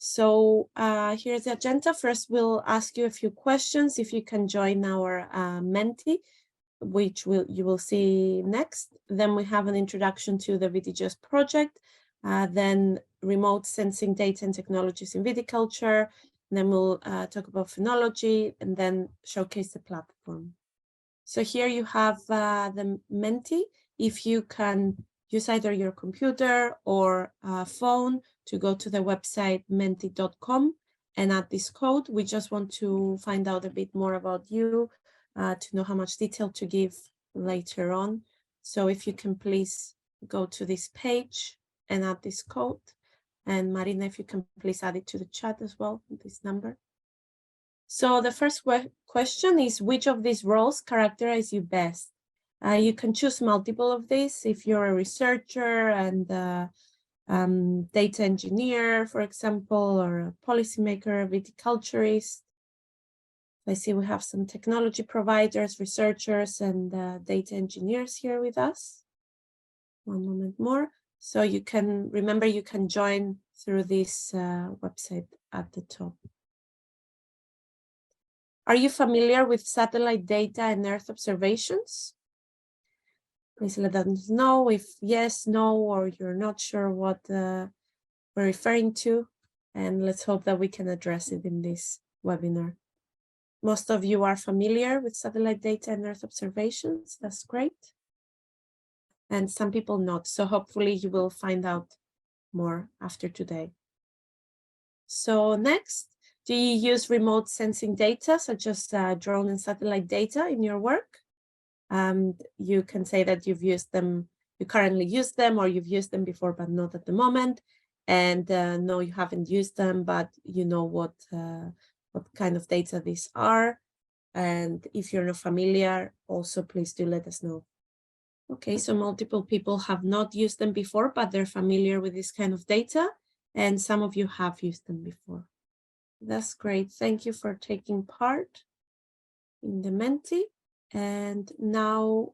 So here's the agenda. First, we'll ask you a few questions if you can join our Menti, which you will see next. Then we have an introduction to the VitiGEOSS project, then remote sensing data and technologies in viticulture. And then we'll talk about phenology and then showcase the platform. So here you have the Menti. If you can use either your computer or phone to go to the website menti.com and add this code. We just want to find out a bit more about you to know how much detail to give later on. So if you can please go to this page and add this code. And Marina, if you can please add it to the chat as well, this number. So the first question is, which of these roles characterize you best? You can choose multiple of these if you're a researcher and data engineer, for example, or a policymaker, a viticulturist. I see we have some technology providers, researchers, and data engineers here with us. One moment more. So you can remember you can join through this website at the top. Are you familiar with satellite data and Earth observations? Please let us know if yes, no, or you're not sure what we're referring to, and let's hope that we can address it in this webinar. Most of you are familiar with satellite data and Earth observations. That's great. And some people not, so hopefully you will find out more after today. So next, do you use remote sensing data, such as drone and satellite data in your work? You can say that you've used them, you currently use them, or you've used them before, but not at the moment. And no, you haven't used them, but you know what kind of data these are. And if you're not familiar, also please do let us know. Okay, so multiple people have not used them before, but they're familiar with this kind of data. And some of you have used them before. That's great. Thank you for taking part in the Menti. And now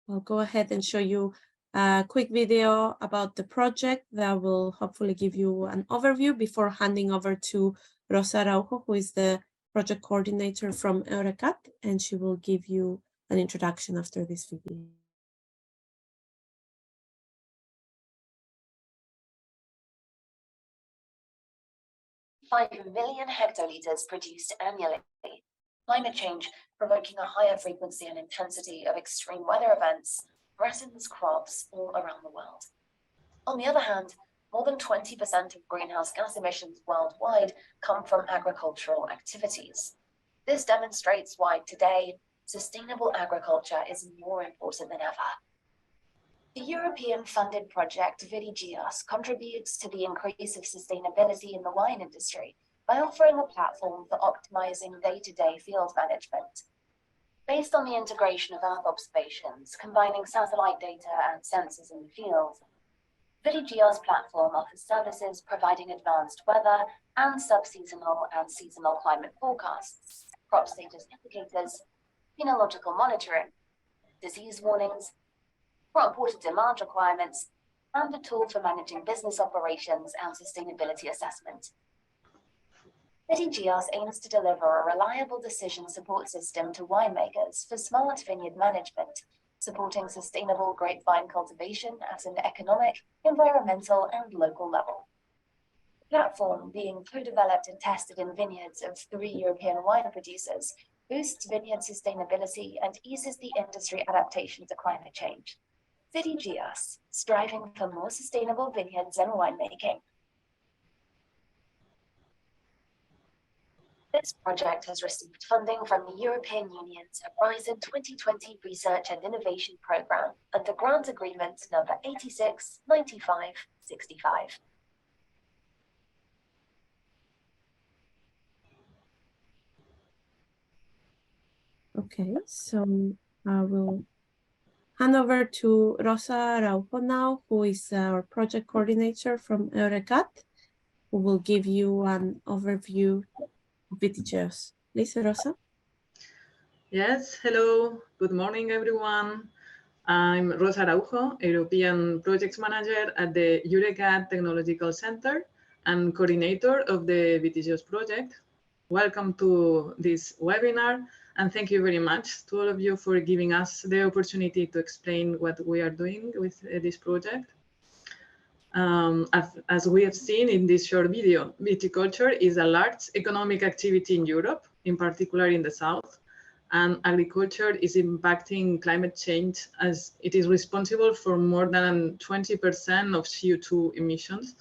I'll go ahead and show you a quick video about the project that will hopefully give you an overview before handing over to Rosa Araujo, who is the project coordinator from EURECAT, and she will give you an introduction after this video. 5 million hectoliters produced annually. Climate change, provoking a higher frequency and intensity of extreme weather events, threatens crops all around the world. On the other hand, more than 20% of greenhouse gas emissions worldwide come from agricultural activities. This demonstrates why today, sustainable agriculture is more important than ever. The European-funded project VitiGEOSS contributes to the increase of sustainability in the wine industry by offering a platform for optimizing day-to-day field management. Based on the integration of Earth observations, combining satellite data and sensors in the field, VitiGEOSS platform offers services providing advanced weather and sub-seasonal and seasonal climate forecasts, crop status indicators, phenological monitoring, disease warnings, crop water demand requirements, and a tool for managing business operations and sustainability assessment. VitiGEOSS aims to deliver a reliable decision support system to winemakers for smart vineyard management, supporting sustainable grapevine cultivation at an economic, environmental, and local level. The platform, being co-developed and tested in vineyards of 3 European wine producers, boosts vineyard sustainability and eases the industry adaptation to climate change. VitiGEOSS, striving for more sustainable vineyards and winemaking. This project has received funding from the European Union's Horizon 2020 Research and Innovation Programme under Grant Agreement number 869565. Okay, so I will hand over to Rosa Araujo now, who is our project coordinator from EURECAT, who will give you an overview of VitiGEOSS. Please, Rosa. Yes, hello, good morning, everyone. I'm Rosa Araujo, European Projects Manager at the EURECAT Technological Center, and coordinator of the VitiGEOSS project. Welcome to this webinar, and thank you very much to all of you for giving us the opportunity to explain what we are doing with this project. As we have seen in this short video, viticulture is a large economic activity in Europe, in particular in the south, and agriculture is impacting climate change as it is responsible for more than 20% of CO2 emissions.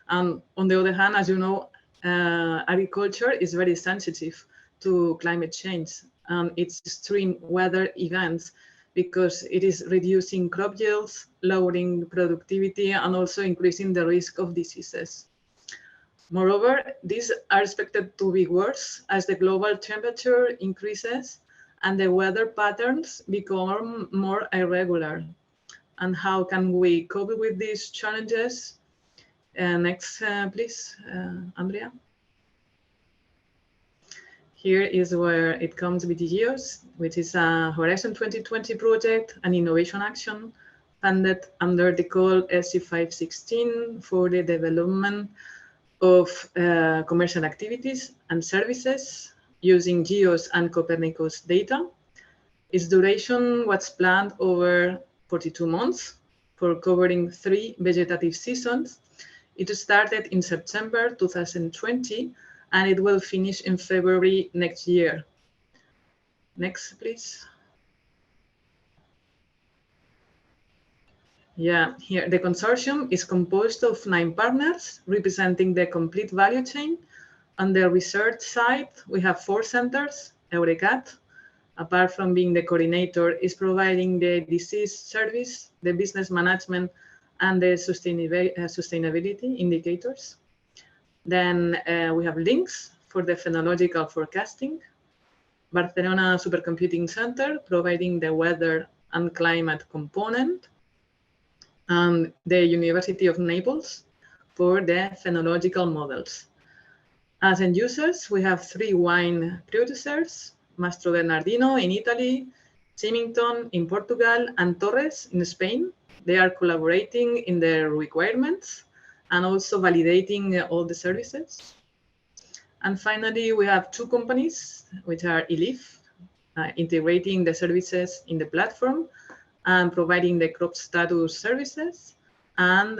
And on the other hand, as you know, agriculture is very sensitive to climate change and its extreme weather events, because it is reducing crop yields, lowering productivity, and also increasing the risk of diseases. Moreover, these are expected to be worse as the global temperature increases and the weather patterns become more irregular. And how can we cope with these challenges? Next, please, Andrea. Here is where it comes with VitiGEOSS, which is a Horizon 2020 project, an innovation action funded under the call SC516 for the development of commercial activities and services using GEOSS and Copernicus data. Its duration was planned over 42 months for covering 3 vegetative seasons. It started in September 2020, and it will finish in February next year. Next, please. Yeah, here the consortium is composed of 9 partners representing the complete value chain. On the research side, we have 4 centers. EURECAT, apart from being the coordinator, is providing the disease service, the business management, and the sustainability indicators. Then we have LINKS for the phenological forecasting, Barcelona Supercomputing Center providing the weather and climate component, and the University of Naples for the phenological models. As end users, we have 3 wine producers, Mastro Bernardino in Italy, Symington in Portugal, and Torres in Spain. They are collaborating in their requirements and also validating all the services. And finally, we have 2 companies, which are ELIF, integrating the services in the platform and providing the crop status services, and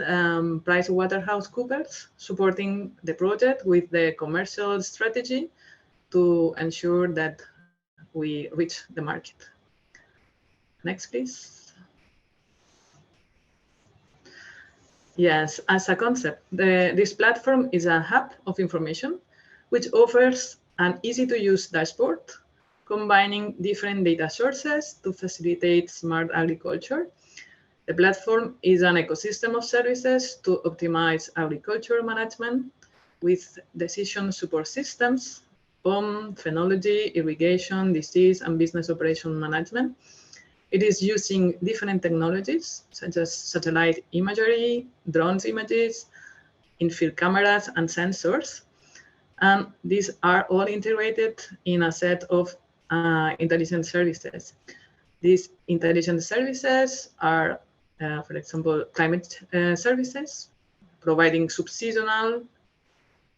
PricewaterhouseCoopers supporting the project with the commercial strategy to ensure that we reach the market. Next, please. Yes, as a concept, this platform is a hub of information which offers an easy-to-use dashboard combining different data sources to facilitate smart agriculture. The platform is an ecosystem of services to optimize agriculture management with decision support systems on phenology, irrigation, disease, and business operation management. It is using different technologies such as satellite imagery, drones images, in-field cameras, and sensors. And these are all integrated in a set of intelligent services. These intelligent services are, for example, climate services, providing subseasonal,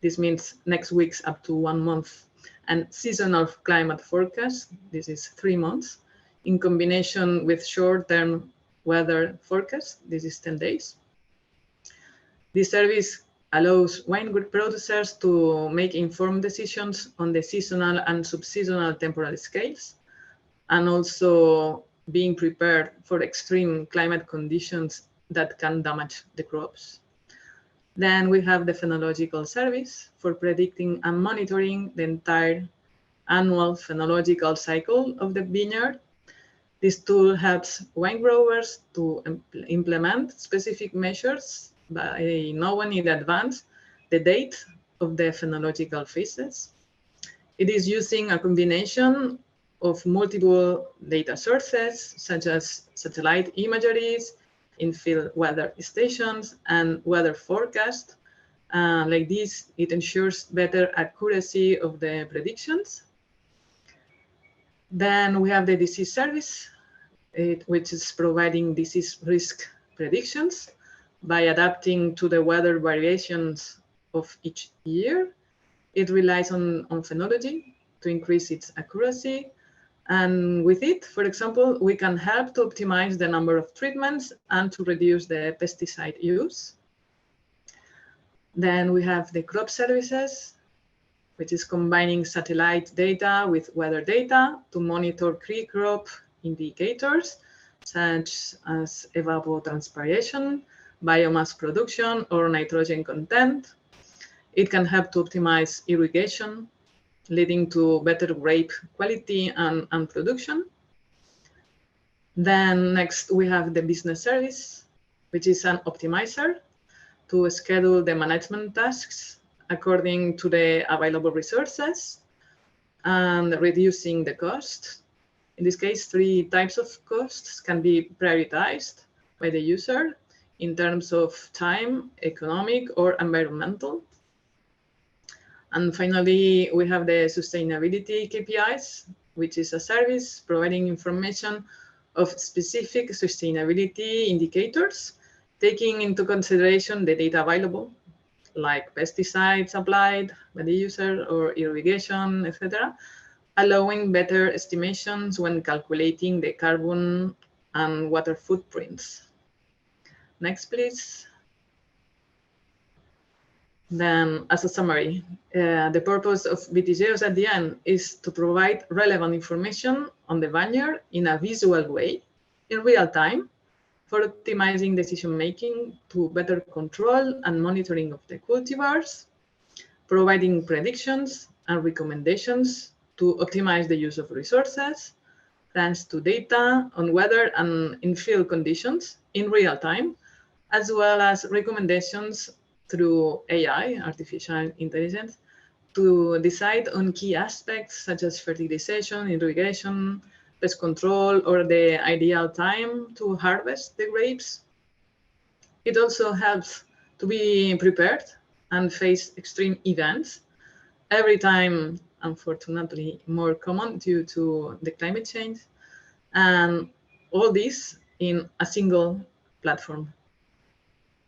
this means next week's up to 1 month, and seasonal climate forecast, this is 3 months, in combination with short-term weather forecast, this is 10 days. This service allows wine producers to make informed decisions on the seasonal and subseasonal temporal scales, and also being prepared for extreme climate conditions that can damage the crops. Then we have the phenological service for predicting and monitoring the entire annual phenological cycle of the vineyard. This tool helps wine growers to implement specific measures by knowing in advance the date of the phenological phases. It is using a combination of multiple data sources, such as satellite imageries, in-field weather stations, and weather forecast. Like this, it ensures better accuracy of the predictions. Then we have the disease service, which is providing disease risk predictions by adapting to the weather variations of each year. It relies on phenology to increase its accuracy. And with it, for example, we can help to optimize the number of treatments and to reduce the pesticide use. Then we have the crop services, which is combining satellite data with weather data to monitor crop indicators, such as evapotranspiration, biomass production, or nitrogen content. It can help to optimize irrigation, leading to better grape quality and production. Then next, we have the business service, which is an optimizer to schedule the management tasks according to the available resources and reducing the cost. In this case, 3 types of costs can be prioritized by the user in terms of time, economic, or environmental. And finally, we have the sustainability KPIs, which is a service providing information of specific sustainability indicators, taking into consideration the data available, like pesticides applied by the user or irrigation, etc., allowing better estimations when calculating the carbon and water footprints. Next, please. Then, as a summary, the purpose of VitiGEOSS at the end is to provide relevant information on the vineyard in a visual way, in real time, for optimizing decision-making to better control and monitoring of the cultivars, providing predictions and recommendations to optimize the use of resources, thanks to data on weather and in-field conditions in real time, as well as recommendations through AI, artificial intelligence, to decide on key aspects such as fertilization, irrigation, pest control, or the ideal time to harvest the grapes. It also helps to be prepared and face extreme events, every time, unfortunately, more common due to the climate change, and all this in a single platform.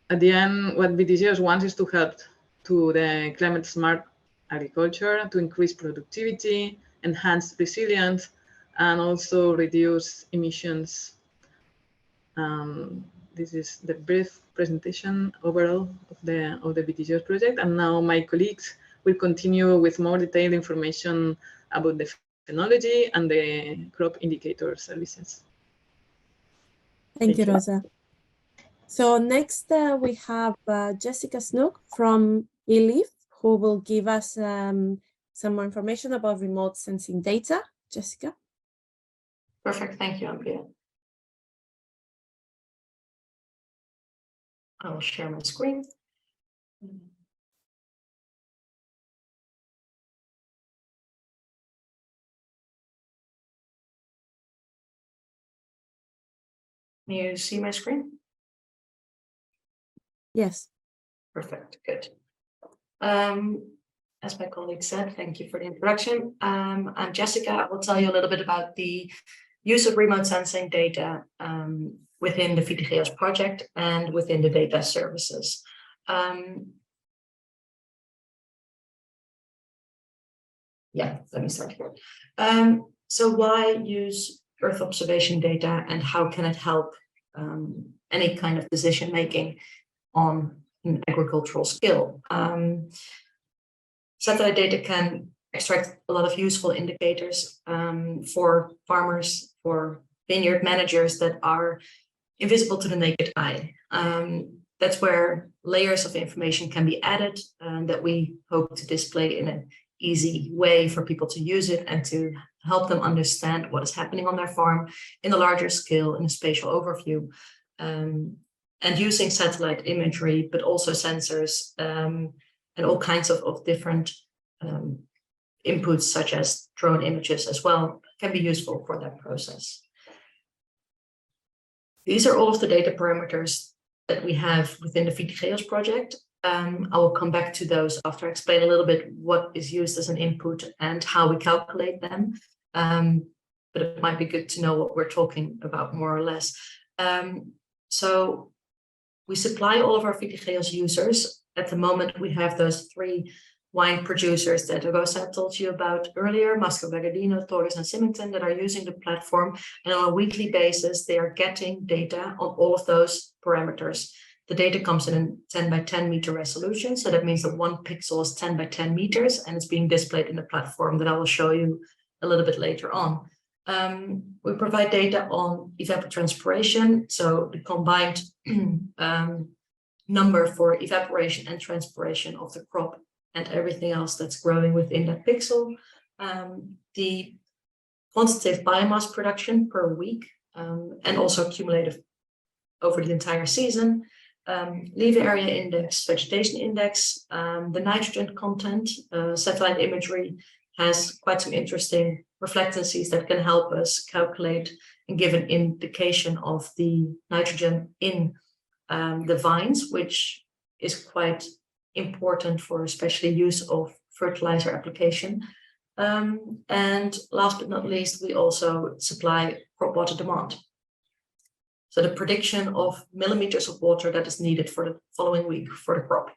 At the end, what VitiGEOSS wants is to help to the climate-smart agriculture, to increase productivity, enhance resilience, and also reduce emissions. This is the brief presentation overall of the VitiGEOSS project. And now my colleagues will continue with more detailed information about the phenology and the crop indicator services. Thank you, Rosa. So next we have Jessica Snook from eLeaf, who will give us some more information about remote sensing data. Jessica. Perfect, thank you, Andrea. I will share my screen. Can you see my screen? Yes. Perfect, good. As my colleague said, thank you for the introduction. I'm Jessica. I will tell you a little bit about the use of remote sensing data within the VitiGEOSS project and within the data services. Yeah, let me start here. So why use Earth observation data and how can it help any kind of decision making on an agricultural scale? Satellite data can extract a lot of useful indicators for farmers, for vineyard managers that are invisible to the naked eye. That's where layers of information can be added that we hope to display in an easy way for people to use it and to help them understand what is happening on their farm in a larger scale, in a spatial overview. And using satellite imagery, but also sensors and all kinds of different inputs, such as drone images as well, can be useful for that process. These are all of the data parameters that we have within the VitiGEOSS project. I will come back to those after I explain a little bit what is used as an input and how we calculate them. But it might be good to know what we're talking about more or less. So we supply all of our VitiGEOSS users at the moment, we have those 3 wine producers that Augusta told you about earlier, Masco Gagliardino, Torres, and Symington, that are using the platform. And on a weekly basis, they are getting data on all of those parameters. The data comes in a 10 by 10 meter resolution. So that means that 1 pixel is 10 by 10 meters, and it's being displayed in the platform that I will show you a little bit later on. We provide data on evapotranspiration, so the combined number for evaporation and transpiration of the crop and everything else that's growing within that pixel. The quantitative biomass production per week, and also cumulative over the entire season. Leaf area index, vegetation index, the nitrogen content, satellite imagery has quite some interesting reflectancies that can help us calculate and give an indication of the nitrogen in the vines, which is quite important for especially use of fertilizer application. And last but not least, we also supply crop water demand. So the prediction of millimeters of water that is needed for the following week for the crop.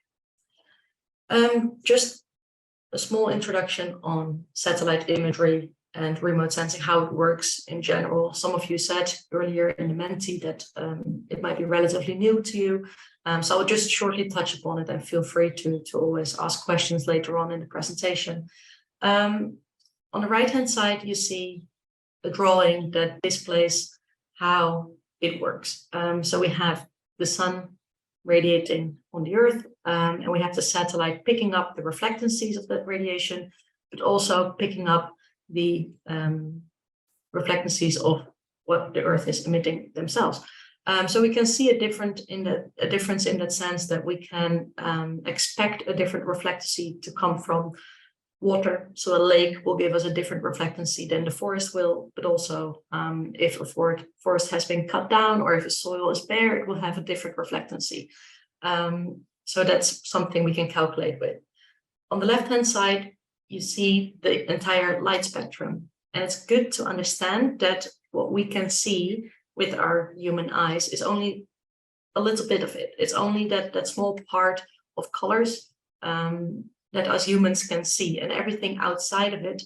Just a small introduction on satellite imagery and remote sensing, how it works in general. Some of you said earlier in the Menti that it might be relatively new to you. So I'll just shortly touch upon it, and feel free to always ask questions later on in the presentation. On the right-hand side, you see a drawing that displays how it works. So we have the sun radiating on the earth, and we have the satellite picking up the reflectancies of that radiation, but also picking up the reflectancies of what the earth is emitting themselves. So we can see a difference in that sense that we can expect a different reflectancy to come from water. So a lake will give us a different reflectancy than the forest will, but also if a forest has been cut down, or if a soil is bare, it will have a different reflectancy. So that's something we can calculate with. On the left-hand side, you see the entire light spectrum. And it's good to understand that what we can see with our human eyes is only a little bit of it. It's only that small part of colors that us humans can see, and everything outside of it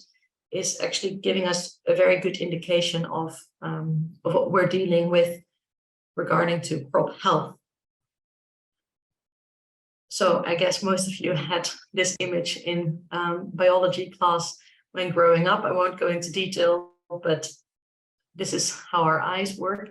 is actually giving us a very good indication of what we're dealing with regarding to crop health. So I guess most of you had this image in biology class when growing up. I won't go into detail, but this is how our eyes work.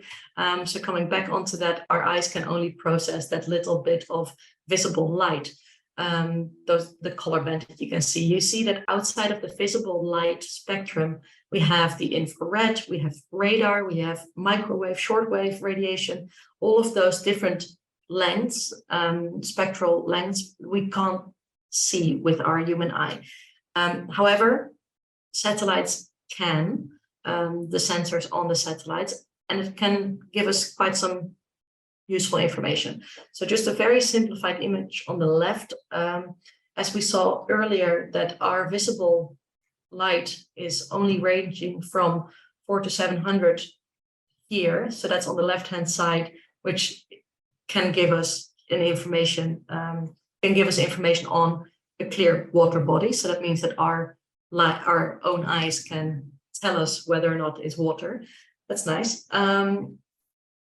So coming back onto that, our eyes can only process that little bit of visible light. The color band that you can see. You see that outside of the visible light spectrum, we have the infrared, we have radar, we have microwave, shortwave radiation, all of those different lengths, spectral lengths, we can't see with our human eye. However, satellites can, the sensors on the satellites, and it can give us quite some useful information. So just a very simplified image on the left, as we saw earlier, that our visible light is only ranging from 400 to 700 here. So that's on the left-hand side, which can give us information on a clear water body. So that means that our own eyes can tell us whether or not it's water. That's nice.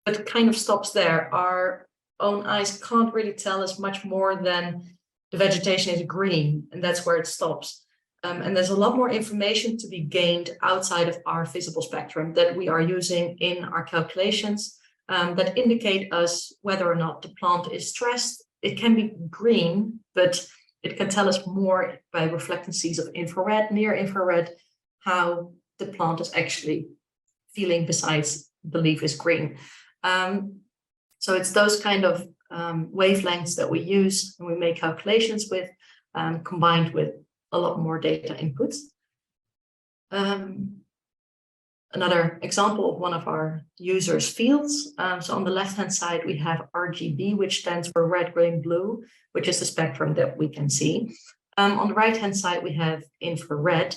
But it kind of stops there. Our own eyes can't really tell us much more than the vegetation is green, and that's where it stops. And there's a lot more information to be gained outside of our visible spectrum that we are using in our calculations that indicate us whether or not the plant is stressed. It can be green, but it can tell us more by reflectancies of infrared, near infrared, how the plant is actually feeling besides the leaf is green. So it's those kind of wavelengths that we use and we make calculations with, combined with a lot more data inputs. Another example of one of our users' fields. So on the left-hand side, we have RGB, which stands for red, green, blue, which is the spectrum that we can see. On the right-hand side, we have infrared,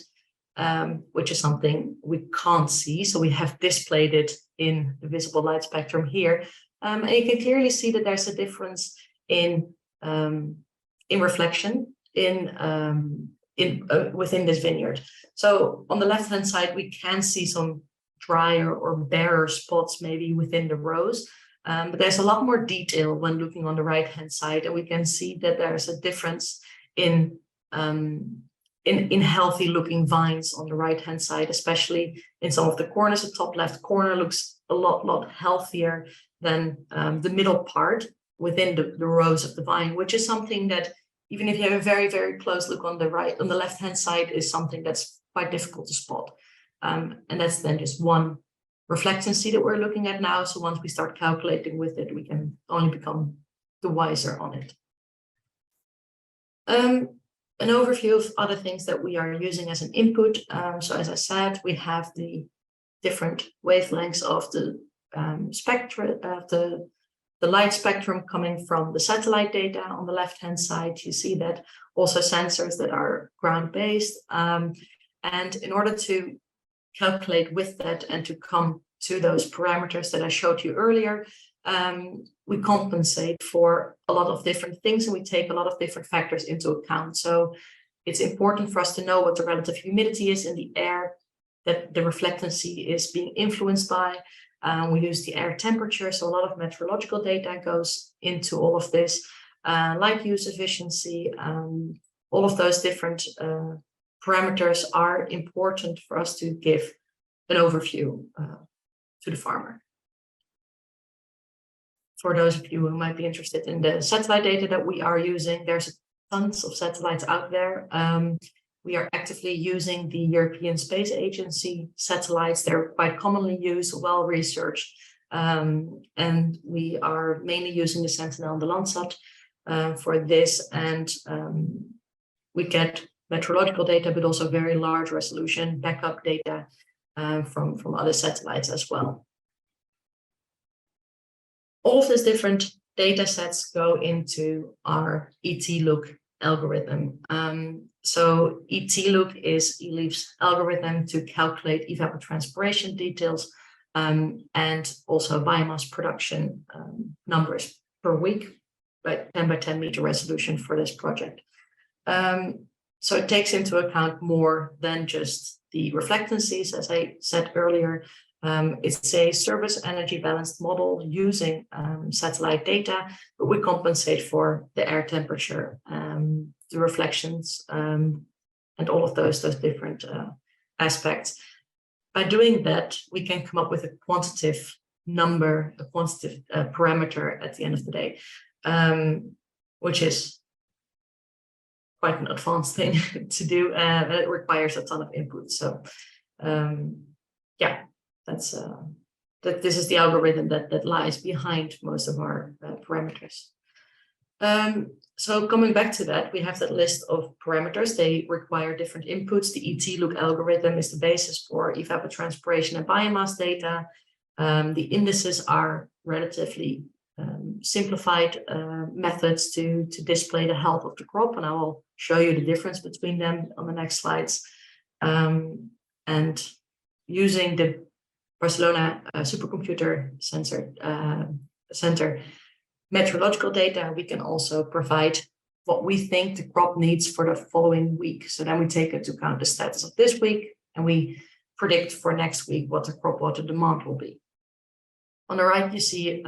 which is something we can't see. So we have displayed it in the visible light spectrum here. And you can clearly see that there's a difference in in reflection within this vineyard. So on the left-hand side, we can see some drier or barer spots maybe within the rows, but there's a lot more detail when looking on the right-hand side, and we can see that there's a difference in healthy-looking vines on the right-hand side, especially in some of the corners. The top left corner looks a lot healthier than the middle part within the rows of the vine, which is something that, even if you have a very, very close look on the left-hand side, is something that's quite difficult to spot. And that's then just one reflectancy that we're looking at now. So once we start calculating with it, we can only become the wiser on it. An overview of other things that we are using as an input. So as I said, we have the different wavelengths of the spectrum, the light spectrum coming from the satellite data. On the left-hand side, you see that also sensors that are ground-based. And in order to calculate with that and to come to those parameters that I showed you earlier, we compensate for a lot of different things, and we take a lot of different factors into account. So it's important for us to know what the relative humidity is in the air that the reflectancy is being influenced by. We use the air temperature, so a lot of meteorological data goes into all of this. Light use efficiency, all of those different parameters are important for us to give an overview to the farmer. For those of you who might be interested in the satellite data that we are using, there's tons of satellites out there. We are actively using the European Space Agency satellites. They're quite commonly used, well researched, and we are mainly using the Sentinel and the Landsat for this. And we get meteorological data, but also very large resolution backup data from other satellites as well. All of these different data sets go into our ET-Look algorithm. So ET-Look is eLeaf's algorithm to calculate evapotranspiration details and also biomass production numbers per week by 10 by 10 meter resolution for this project. So it takes into account more than just the reflectancies. As I said earlier, it's a service energy balanced model using satellite data, but we compensate for the air temperature, the reflections, and all of those different aspects. By doing that, we can come up with a quantitative number, a quantitative parameter at the end of the day, which is quite an advanced thing to do, and it requires a ton of input. So yeah, this is the algorithm that lies behind most of our parameters. So coming back to that, we have that list of parameters. They require different inputs. The ET-Look algorithm is the basis for evapotranspiration and biomass data. The indices are relatively simplified methods to display the health of the crop, and I will show you the difference between them on the next slides. And using the Barcelona supercomputer center meteorological data, we can also provide what we think the crop needs for the following week. So then we take into account the status of this week, and we predict for next week what the crop water demand will be. On the right, you see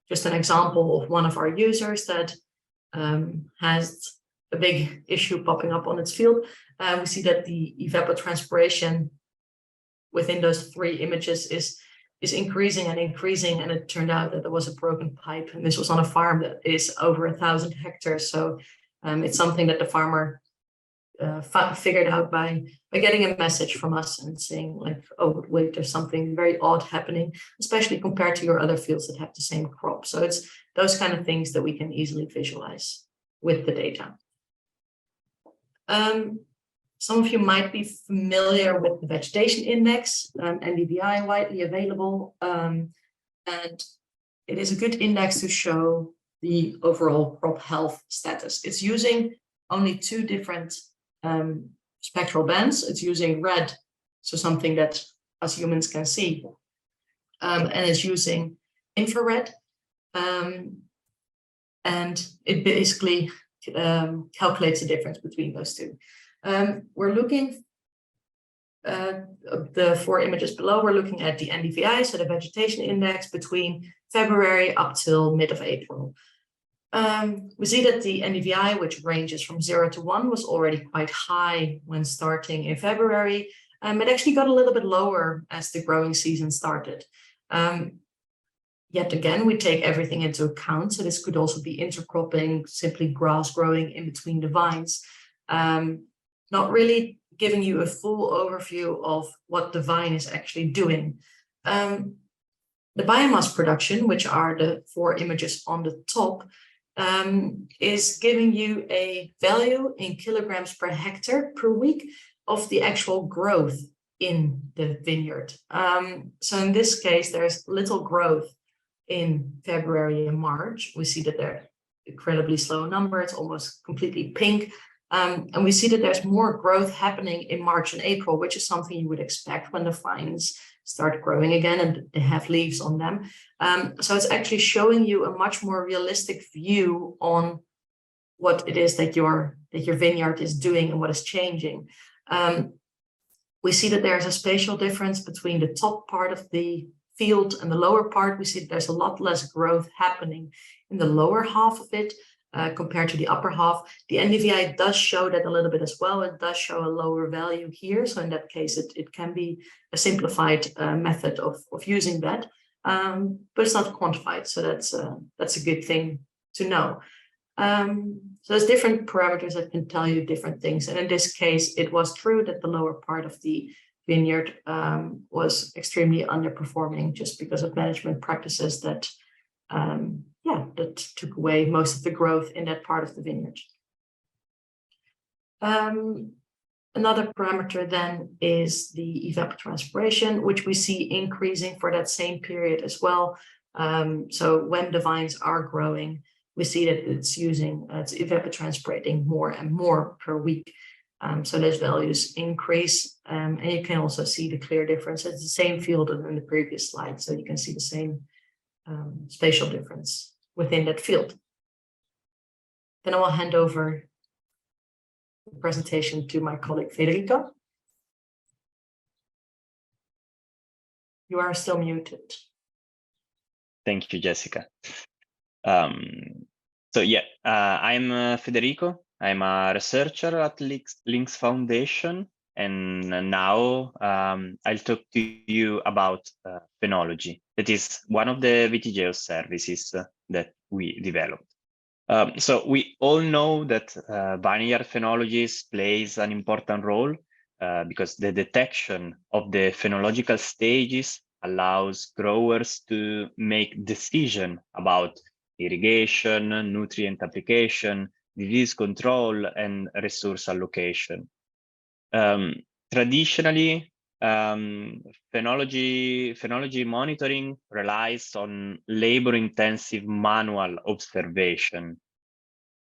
just an example of one of our users that has a big issue popping up on its field. We see that the evapotranspiration within those three images is increasing and increasing, and it turned out that there was a broken pipe, and this was on a farm that is over 1,000 hectares. So it's something that the farmer figured out by getting a message from us and saying like, oh wait, there's something very odd happening, especially compared to your other fields that have the same crop. So it's those kind of things that we can easily visualize with the data. Some of you might be familiar with the vegetation index, NDVI, widely available, and it is a good index to show the overall crop health status. It's using only two different spectral bands. It's using red, so something that us humans can see, and it's using infrared. and it basically calculates the difference between those two. We're looking the 4 images below, we're looking at the NDVI, so the vegetation index between February up till mid of April. We see that the NDVI, which ranges from 0 to 1, was already quite high when starting in February. It actually got a little bit lower as the growing season started. Yet again, we take everything into account. So this could also be intercropping, simply grass growing in between the vines. Not really giving you a full overview of what the vine is actually doing. The biomass production, which are the 4 images on the top, is giving you a value in kilograms per hectare per week of the actual growth in the vineyard. So in this case, there's little growth in February and March. We see that they're incredibly slow number. It's almost completely pink. And we see that there's more growth happening in March and April, which is something you would expect when the vines start growing again and they have leaves on them. So it's actually showing you a much more realistic view on what it is that your vineyard is doing and what is changing. We see that there's a spatial difference between the top part of the field and the lower part. We see that there's a lot less growth happening in the lower half of it compared to the upper half. The NDVI does show that a little bit as well. It does show a lower value here. So in that case, it can be a simplified method of using that, but it's not quantified. So that's a good thing to know. So there's different parameters that can tell you different things. And in this case, it was true that the lower part of the vineyard was extremely underperforming just because of management practices that that took away most of the growth in that part of the vineyard. Another parameter then is the evapotranspiration, which we see increasing for that same period as well. So when the vines are growing, we see that it's evapotranspirating more and more per week. So those values increase, and you can also see the clear difference. It's the same field as in the previous slide, so you can see the same spatial difference within that field. Then I will hand over the presentation to my colleague Federico. You are still muted. Thank you, Jessica. So yeah, I'm Federico. I'm a researcher at Links Foundation, and now I'll talk to you about phenology. That is one of the VitiGEOSS services that we developed. So we all know that vineyard phenology plays an important role because the detection of the phenological stages allows growers to make decisions about irrigation, nutrient application, disease control, and resource allocation. Traditionally, phenology monitoring relies on labor-intensive manual observation.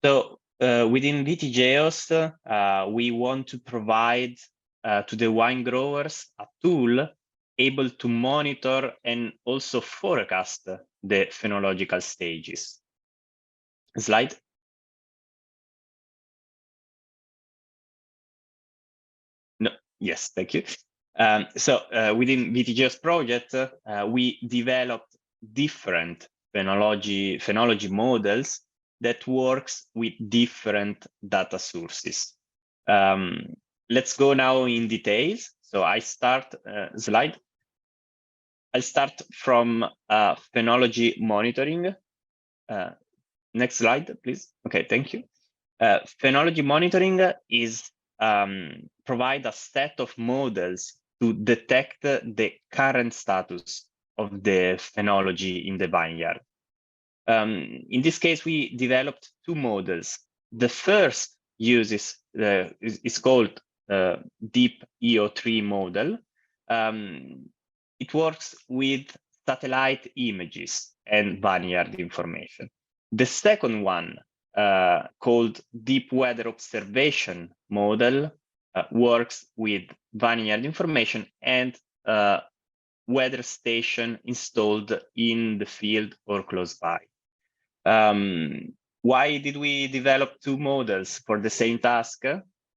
So within VitiGEOSS, we want to provide to the wine growers a tool able to monitor and also forecast the phenological stages. Slide. No, yes, thank you. So within VitiGEOSS project, we developed different phenology models that works with different data sources. Let's go now in details. So I start slide. I'll start from phenology monitoring. Next slide, please. Okay, thank you. Phenology monitoring is provide a set of models to detect the current status of the phenology in the vineyard. In this case, we developed 2 models. The first uses is called Deep EO3 model. It works with satellite images and vineyard information. The second one, called Deep Weather Observation model, works with vineyard information and weather station installed in the field or close by. Why did we develop two models for the same task?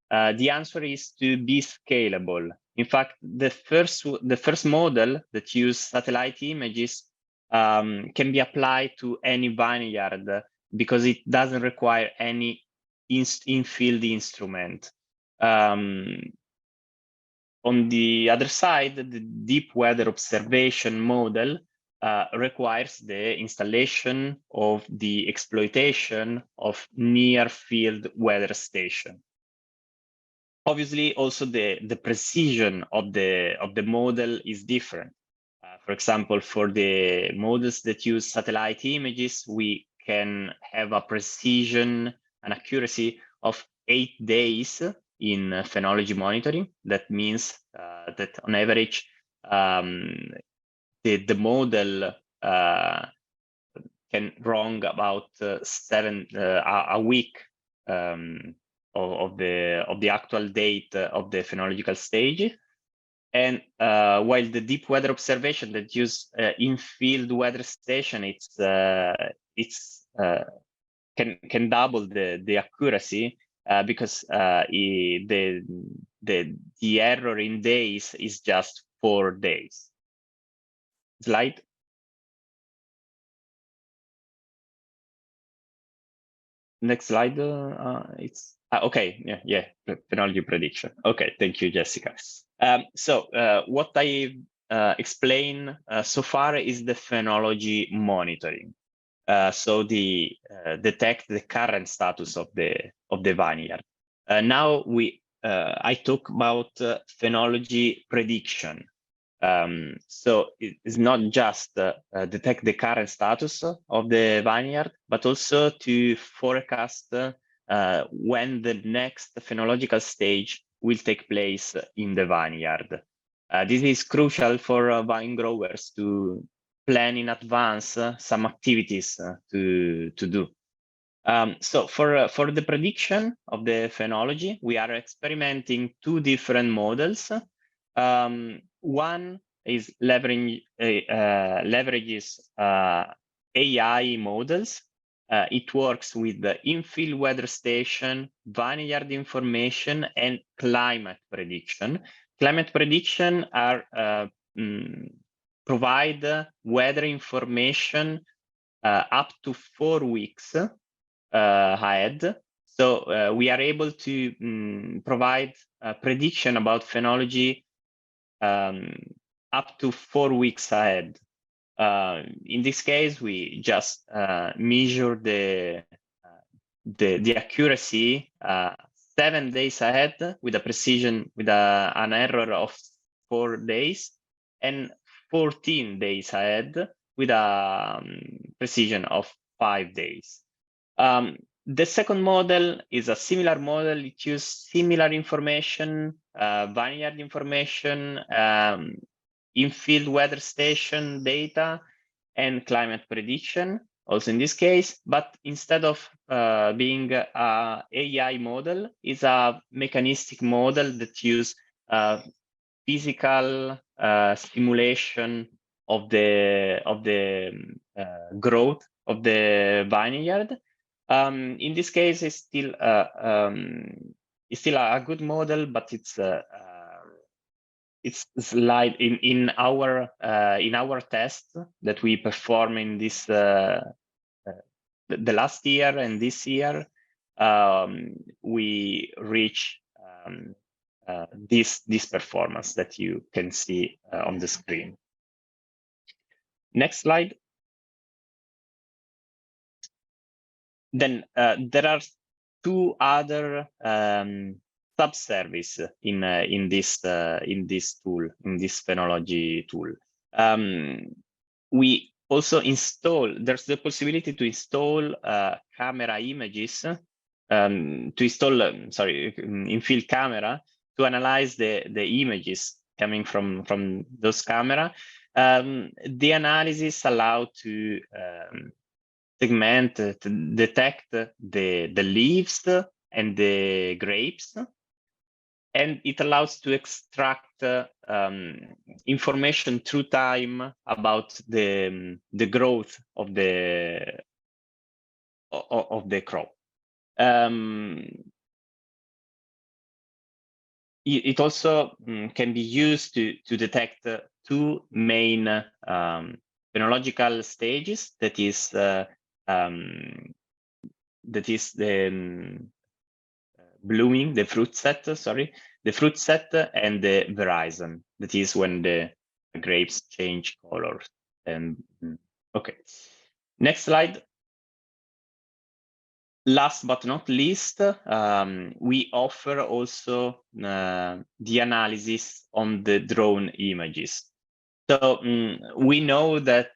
The answer is to be scalable. In fact, the first model that uses satellite images can be applied to any vineyard because it doesn't require any in-field instrument. On the other side, the deep weather observation model requires the installation of the exploitation of near field weather station. Obviously, also the precision of the model is different. For example, for the models that use satellite images, we can have a precision and accuracy of 8 days in phenology monitoring. That means that on average, the model can wrong about a week of the actual date of the phenological stage. And while the deep weather observation that use in-field weather station, can double the accuracy because the error in days is just 4 days. Slide. Next slide. It's okay. Yeah. Phenology prediction. Okay. Thank you, Jessica. So what I explained so far is the phenology monitoring. So the detect the current status of the vineyard. Now I talk about phenology prediction. So it's not just detect the current status of the vineyard, but also to forecast when the next phenological stage will take place in the vineyard. This is crucial for vine growers to plan in advance some activities to do. So for the prediction of the phenology, we are experimenting two different models. One is leverages AI models. It works with the in-field weather station, vineyard information, and climate prediction. Climate prediction are provide weather information up to 4 weeks ahead. So we are able to provide a prediction about phenology up to 4 weeks ahead. In this case, we just measure the accuracy 7 days ahead with a precision with an error of 4 days, and 14 days ahead with a precision of 5 days. The second model is a similar model. It uses similar information, vineyard information, in-field weather station data, and climate prediction, also in this case, but instead of being a AI model, is a mechanistic model that uses physical simulation of the growth of the vineyard. In this case, it's still a good model, but it's slide in our test that we perform in this the last year and this year. We reach this performance that you can see on the screen. Next slide. Then there are two other sub-service in this tool, in this phenology tool. We also install. There's the possibility to install camera images, to install in-field camera to analyze the images coming from those camera. The analysis allow to segment, to detect the leaves and the grapes, and it allows to extract information through time about the growth of the of the crop. It also can be used to detect two main phenological stages. That is the blooming, the fruit set. Sorry, the fruit set and the veraison. That is when the grapes change colors. And okay, next slide. Last but not least, we offer also the analysis on the drone images. So we know that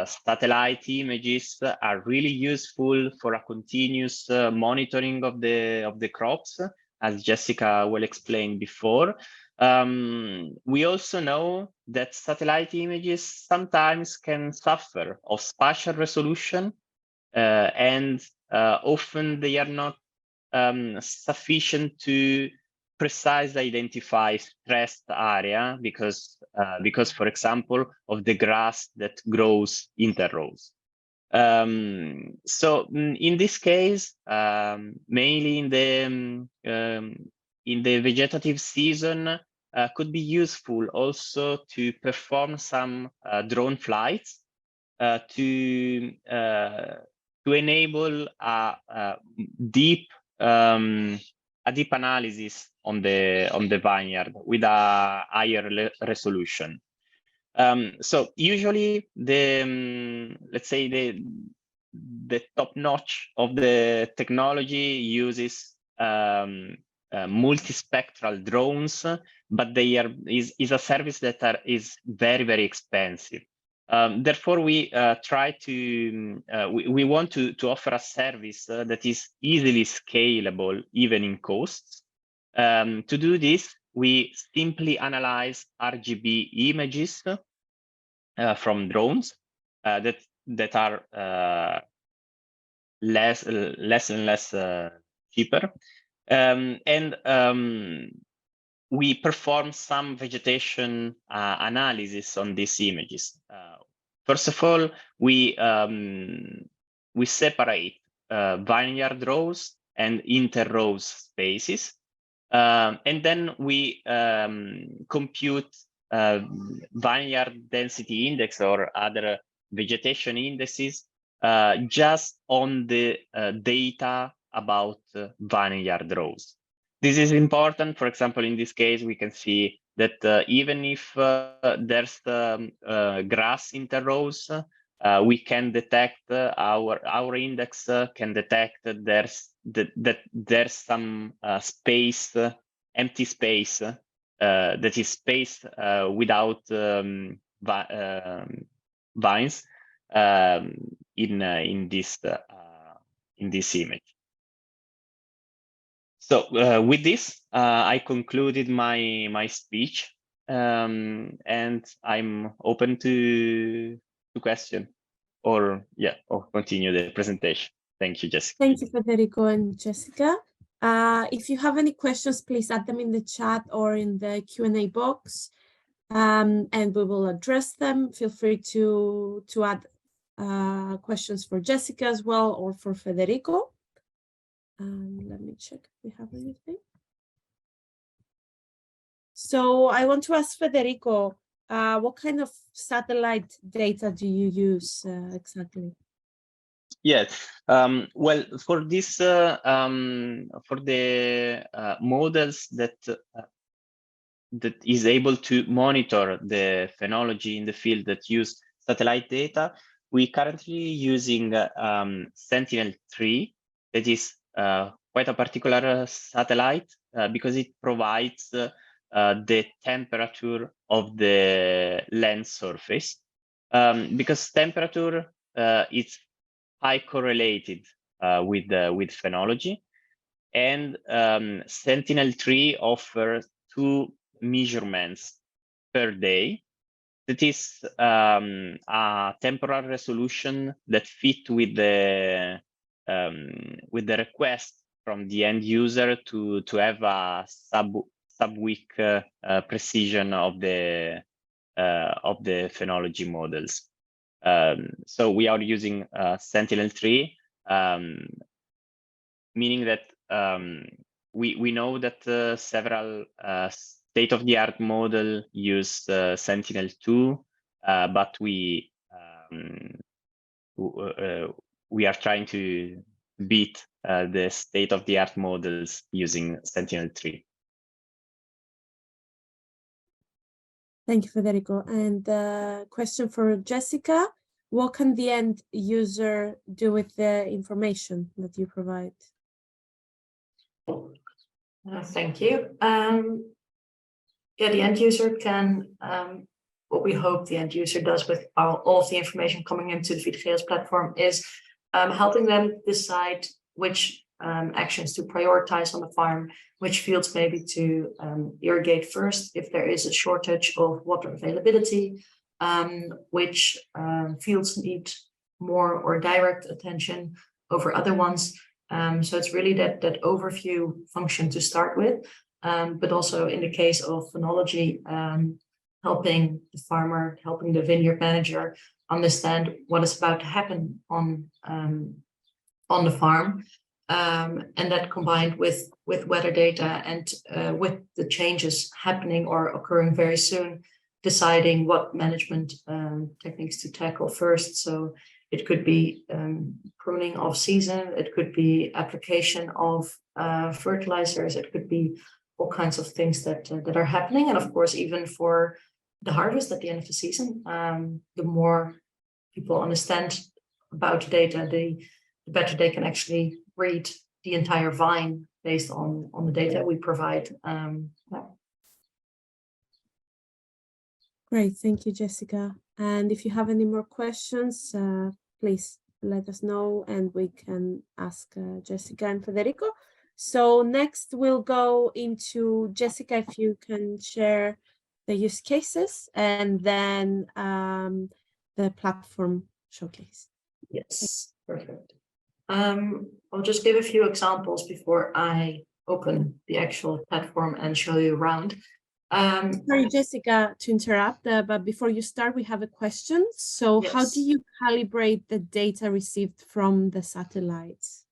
satellite images are really useful for a continuous monitoring of the crops, as Jessica well explained before. We also know that satellite images sometimes can suffer of spatial resolution, and often they are not sufficient to precisely identify stressed area because, for example, of the grass that grows interrows. So in this case, mainly in the vegetative season, could be useful also to perform some drone flights to enable a deep analysis on the vineyard with a higher resolution. So usually let's say the top notch of the technology uses multispectral drones, but is a service that is very, very expensive. Therefore, we try to we want to offer a service that is easily scalable, even in costs. To do this, we simply analyze RGB images from drones that are less and less cheaper, and we perform some vegetation analysis on these images. First of all, we separate vineyard rows and inter-rows spaces, and then we compute vineyard density index or other vegetation indices just on the data about vineyard rows. This is important. For example, in this case, we can see that even if there's grass interrows, we can detect our index can detect that there's some space, empty space that is space without vines in this image. So with this, I concluded my speech, and I'm open to question or continue the presentation. Thank you, Jessica. Thank you, Federico and Jessica. If you have any questions, please add them in the chat or in the Q&A box, and we will address them. Feel free to add questions for Jessica as well or for Federico. Let me check if we have anything. So I want to ask Federico, what kind of satellite data do you use exactly? Yes. Well, for this, for the models that is able to monitor the phenology in the field that use satellite data, we currently using Sentinel-3. That is quite a particular satellite because it provides the temperature of the land surface. Because temperature is high correlated with phenology, and Sentinel-3 offers 2 measurements per day. That is a temporal resolution that fit with the request from the end user to have a sub-week precision of the phenology models. So we are using Sentinel-3 meaning that we know that several state-of-the-art model use Sentinel-2, but we are trying to beat the state-of-the-art models using Sentinel-3. Thank you, Federico. And question for Jessica. What can the end user do with the information that you provide? Thank you. Yeah, the end user can, what we hope the end user does with all of the information coming into the VitiGEOSS platform is helping them decide which actions to prioritize on the farm, which fields maybe to irrigate first if there is a shortage of water availability, which fields need more or direct attention over other ones. So it's really that overview function to start with, but also in the case of phenology, helping the farmer, helping the vineyard manager understand what is about to happen on the farm. And that combined with weather data and with the changes happening or occurring very soon, deciding what management techniques to tackle first. So it could be pruning off season, it could be application of fertilizers, it could be all kinds of things that are happening. And of course, even for the harvest at the end of the season, the more people understand about data, the better they can actually read the entire vine based on the data we provide. Great, thank you, Jessica. And if you have any more questions, please let us know and we can ask Jessica and Federico. So next we'll go into Jessica, if you can share the use cases and then the platform showcase. Yes, perfect. I'll just give a few examples before I open the actual platform and show you around. Sorry, Jessica, to interrupt, but before you start, we have a question. So yes. How do you calibrate the data received from the satellites?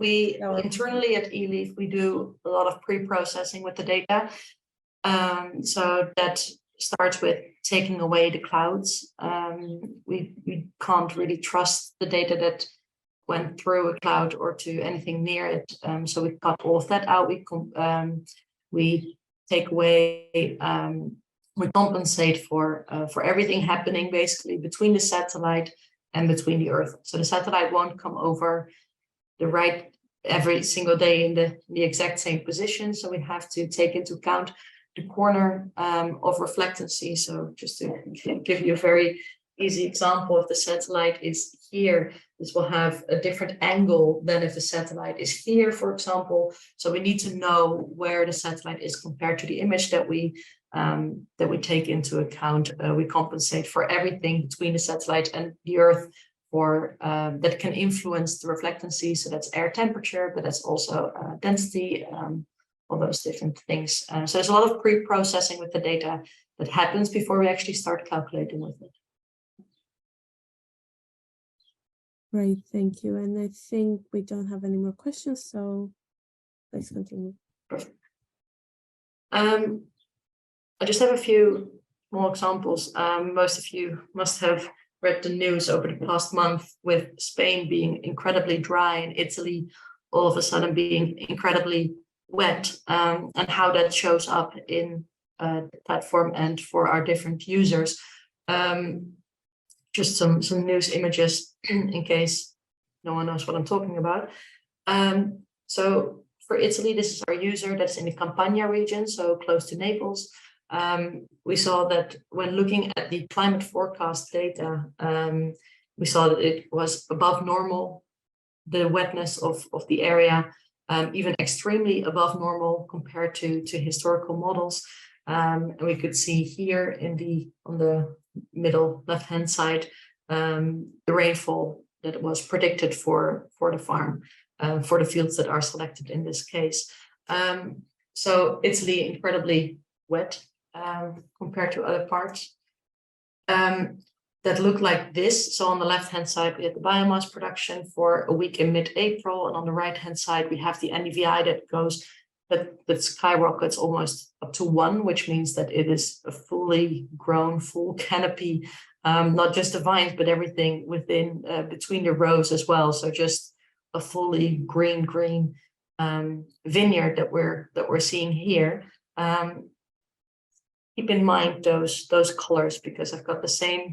We internally at eLeaf, we do a lot of pre-processing with the data. So that starts with taking away the clouds. We can't really trust the data that went through a cloud or to anything near it. So we cut all of that out. We take away, we compensate for everything happening basically between the satellite and between the Earth. So the satellite won't come over the right every single day in the exact same position. So we have to take into account the corner of reflectancy. So just to give you a very easy example, if the satellite is here, this will have a different angle than if the satellite is here, for example. So we need to know where the satellite is compared to the image that we take into account. We compensate for everything between the satellite and the Earth for that can influence the reflectancy. So that's air temperature, but that's also density, all those different things. So there's a lot of pre-processing with the data that happens before we actually start calculating with it. Great, thank you. And I think we don't have any more questions, so let's continue. Perfect. I just have a few more examples. Most of you must have read the news over the past month with Spain being incredibly dry and Italy all of a sudden being incredibly wet, and how that shows up in the platform and for our different users. Just some news images in case no one knows what I'm talking about. So for Italy, this is our user that's in the Campania region, so close to Naples. We saw that when looking at the climate forecast data, we saw that it was above normal, the wetness of the area, even extremely above normal compared to historical models. And we could see here on the middle left-hand side, the rainfall that was predicted for the farm, for the fields that are selected in this case. So Italy incredibly wet compared to other parts. that look like this. So on the left-hand side, we have the biomass production for a week in mid-April, and on the right-hand side, we have the NDVI that skyrockets almost up to 1, which means that it is a fully grown, full canopy, not just the vines, but everything within between the rows as well. So just a fully green vineyard that we're seeing here. Keep in mind those colors, because I've got the same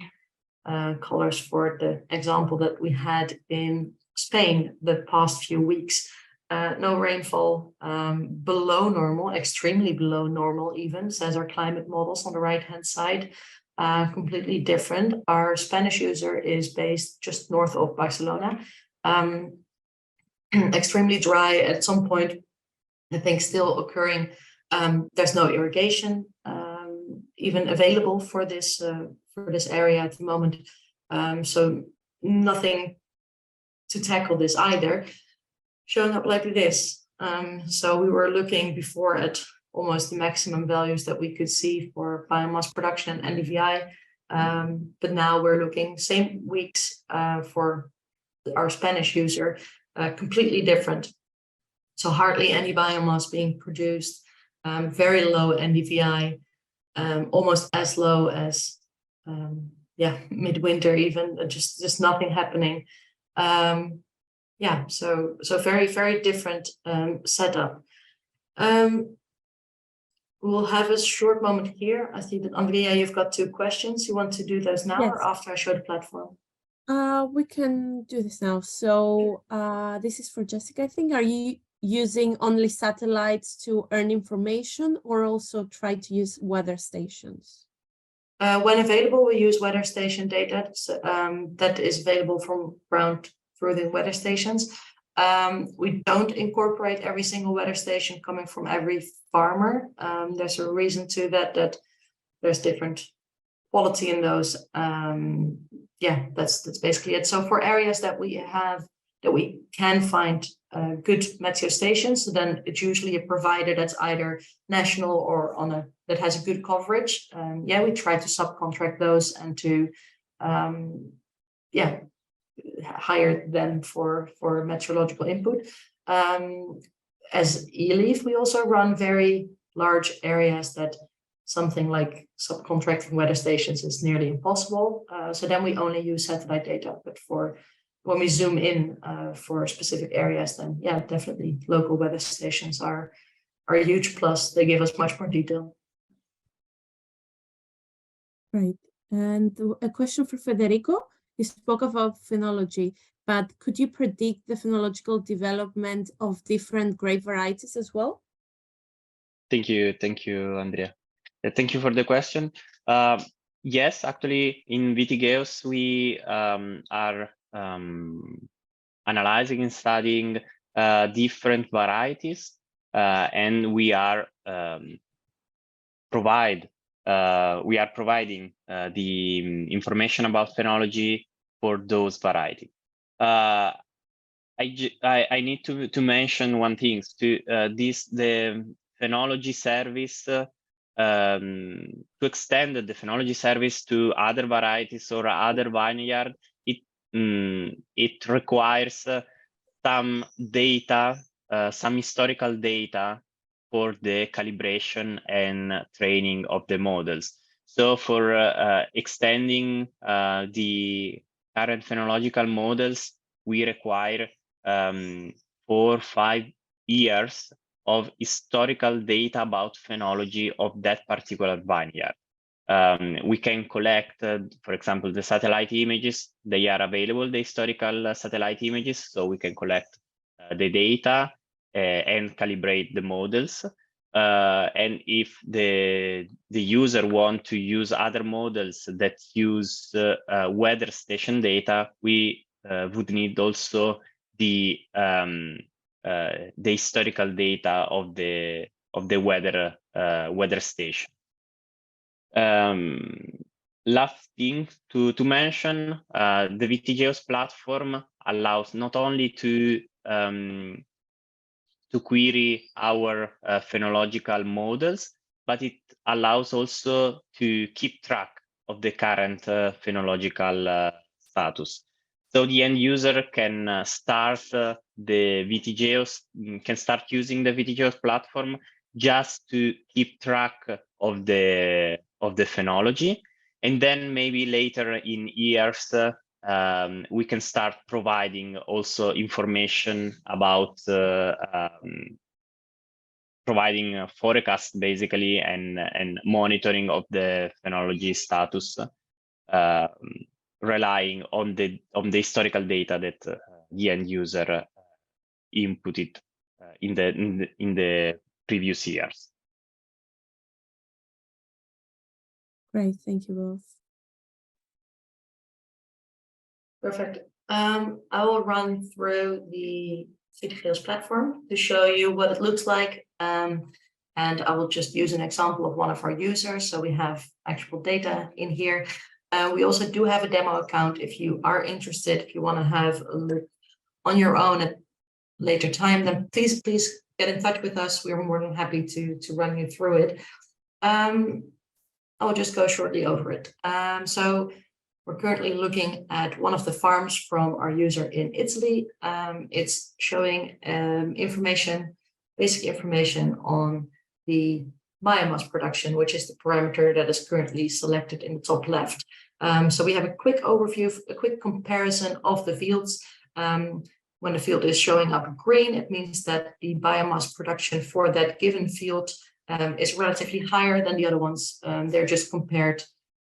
colors for the example that we had in Spain the past few weeks. No rainfall, below normal, extremely below normal even, says our climate models on the right-hand side. Completely different. Our Spanish user is based just north of Barcelona. Extremely dry at some point, I think still occurring. There's no irrigation even available for this area at the moment. So nothing to tackle this either. Showing up like this. So we were looking before at almost the maximum values that we could see for biomass production and NDVI. But now we're looking same weeks for our Spanish user, completely different. So hardly any biomass being produced, very low NDVI, almost as low as midwinter even, just nothing happening. So very, very different setup. We'll have a short moment here. I see that Andrea, you've got 2 questions. You want to do those now or after I show the platform? We can do this now. So this is for Jessica, I think. Are you using only satellites to earn information, or also try to use weather stations? When available, we use weather station data that is available from ground through the weather stations. We don't incorporate every single weather station coming from every farmer. There's a reason to that there's different quality in those. That's basically it. So for areas that we can find good meteo stations, so then it's usually a provider that's either national or that has a good coverage. We try to subcontract those and to hire them for meteorological input. As eLeaf, we also run very large areas that something like subcontracting weather stations is nearly impossible. So then we only use satellite data, but when we zoom in for specific areas, then definitely local weather stations are a huge plus. They give us much more detail. Right. And a question for Federico. You spoke about phenology, but could you predict the phenological development of different grape varieties as well? Thank you, Andrea. Thank you for the question. Yes, actually, in VitiGEOSS, we are analyzing and studying different varieties, and we are providing the information about phenology for those varieties. I need to mention one thing. The phenology service, to extend the phenology service to other varieties or other vineyard, it requires some data, some historical data for the calibration and training of the models. So for extending the current phenological models, we require 4 or 5 years of historical data about phenology of that particular vineyard. We can collect, for example, the satellite images. They are available, the historical satellite images, so we can collect the data and calibrate the models. And if the user wants to use other models that use weather station data, we would need also the historical data of the weather station. Last thing to mention, the VitiGEOSS platform allows not only to query our phenological models, but it allows also to keep track the current phenological status. So the end user can start the VitiGEOSS, can start using the VitiGEOSS platform just to keep track of the phenology, and then maybe later in years we can start providing also information about providing a forecast basically and monitoring of the phenology status, relying on the historical data that the end user inputted in the previous years. Great, thank you both. Perfect. I will run through the VitiGEOSS platform to show you what it looks like. And I will just use an example of one of our users. So we have actual data in here. We also do have a demo account if you are interested, if you want to have a look on your own at later time, then please get in touch with us. We're more than happy to run you through it. I will just go shortly over it. So we're currently looking at one of the farms from our user in Italy. It's showing basic information on the biomass production, which is the parameter that is currently selected in the top left. So we have a quick overview, a quick comparison of the fields. When the field is showing up green, it means that the biomass production for that given field is relatively higher than the other ones. They're just compared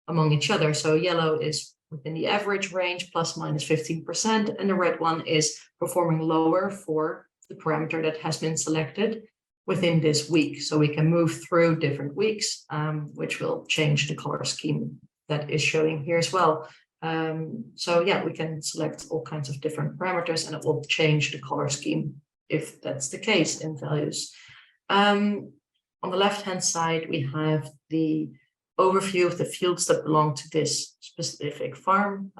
among each other. So yellow is within the average range, plus minus 15%, and the red one is performing lower for the parameter that has been selected within this week. So we can move through different weeks, which will change the color scheme that is showing here as well. So yeah, we can select all kinds of different parameters and it will change the color scheme if that's the case in values. On the left-hand side, we have the overview of the fields that belong to this specific farm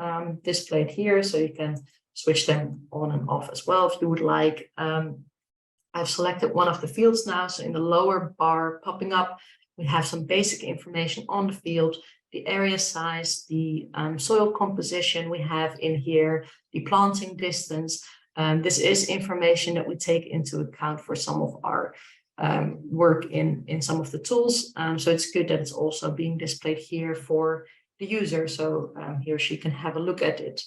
displayed here. So you can switch them on and off as well if you would like. I've selected one of the fields now. So in the lower bar popping up, we have some basic information on the field, the area size, the soil composition we have in here, the planting distance. This is information that we take into account for some of our work in some of the tools. So it's good that it's also being displayed here for the user. So he or she can have a look at it.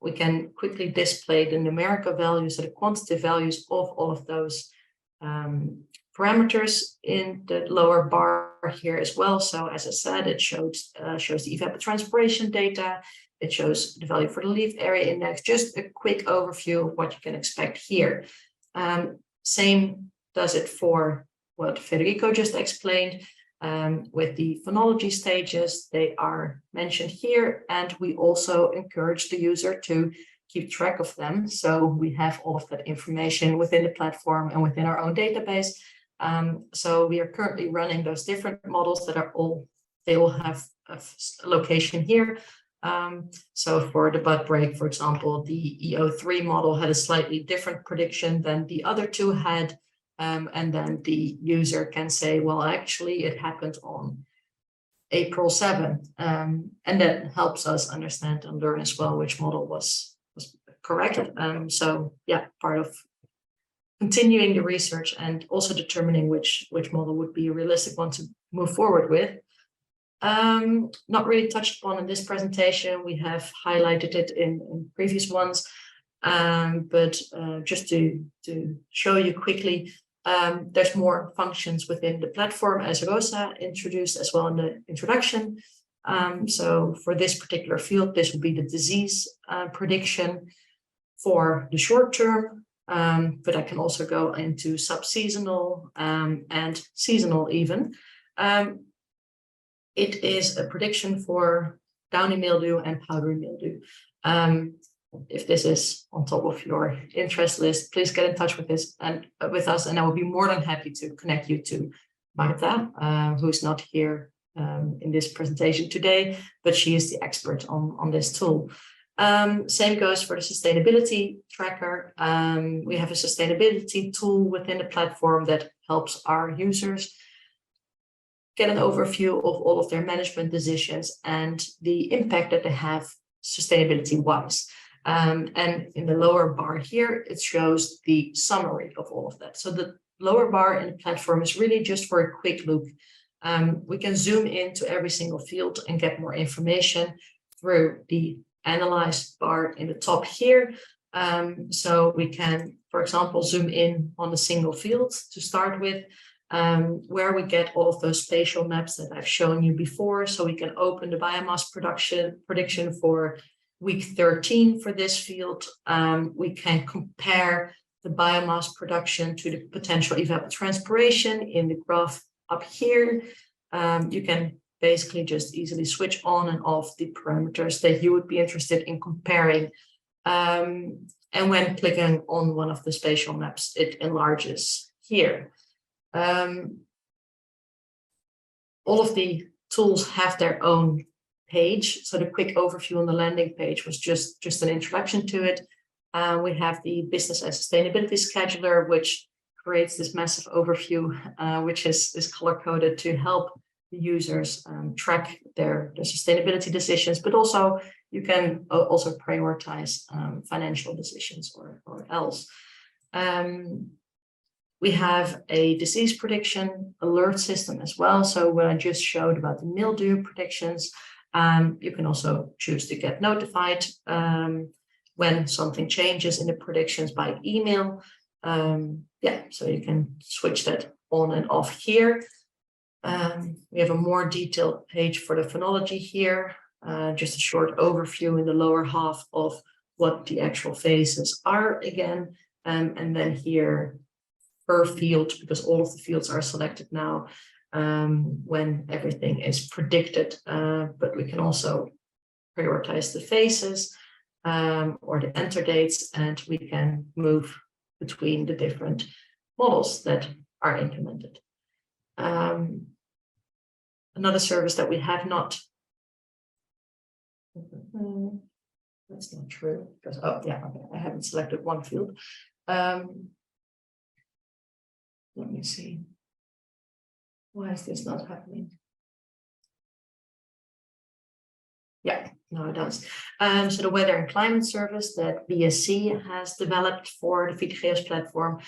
We can quickly display the numerical values, so the quantitative values of all of those parameters in the lower bar here as well. So as I said, it shows the evapotranspiration data. It shows the value for the leaf area index, just a quick overview of what you can expect here. Same does it for what Federico just explained with the phenology stages. They are mentioned here, and we also encourage the user to keep track of them. So we have all of that information within the platform and within our own database. So we are currently running those different models that are they all have a location here. So for the bud break, for example, the EO3 model had a slightly different prediction than the other two had. And then the user can say, well, actually, it happened on April 7th. And that helps us understand and learn as well which model was correct. So yeah, part of continuing the research and also determining which model would be a realistic one to move forward with. Not really touched upon in this presentation. We have highlighted it in previous ones, but just to show you quickly, there's more functions within the platform, as Rosa introduced as well in the introduction. So for this particular field, this will be the disease prediction for the short term, but I can also go into sub-seasonal and seasonal even. It is a prediction for downy mildew and powdery mildew. If this is on top of your interest list, please get in touch with us, and I will be more than happy to connect you to Marta, who's not here in this presentation today, but she is the expert on this tool. Same goes for the sustainability tracker. We have a sustainability tool within the platform that helps our users get an overview of all of their management decisions and the impact that they have sustainability-wise. And in the lower bar here, it shows the summary of all of that. So the lower bar in the platform is really just for a quick look. We can zoom into every single field and get more information through the analyzed bar in the top here. So we can, for example, zoom in on a single field to start with, where we get all of those spatial maps that I've shown you before. So we can open the biomass prediction for week 13 for this field. We can compare the biomass production to the potential evapotranspiration in the graph up here. You can basically just easily switch on and off the parameters that you would be interested in comparing. And when clicking on one of the spatial maps, it enlarges here. All of the tools have their own page. So the quick overview on the landing page was just an introduction to it. We have the business and sustainability scheduler, which creates this massive overview, which is color-coded to help the users track their sustainability decisions, but also you can also prioritize financial decisions or else. We have a disease prediction alert system as well. So what I just showed about the mildew predictions, you can also choose to get notified when something changes in the predictions by email. Yeah, so you can switch that on and off here. We have a more detailed page for the phenology here, just a short overview in the lower half of what the actual phases are again. And then here per field, because all of the fields are selected now, when everything is predicted, but we can also prioritize the phases or the enter dates, and we can move between the different models that are implemented. Another service that we have not, that's not true, because, oh yeah, okay, I haven't selected one field. Let me see. Why is this not happening? Yeah, no, it does. So the weather and climate service that BSC has developed for the VitiGEOSS platform.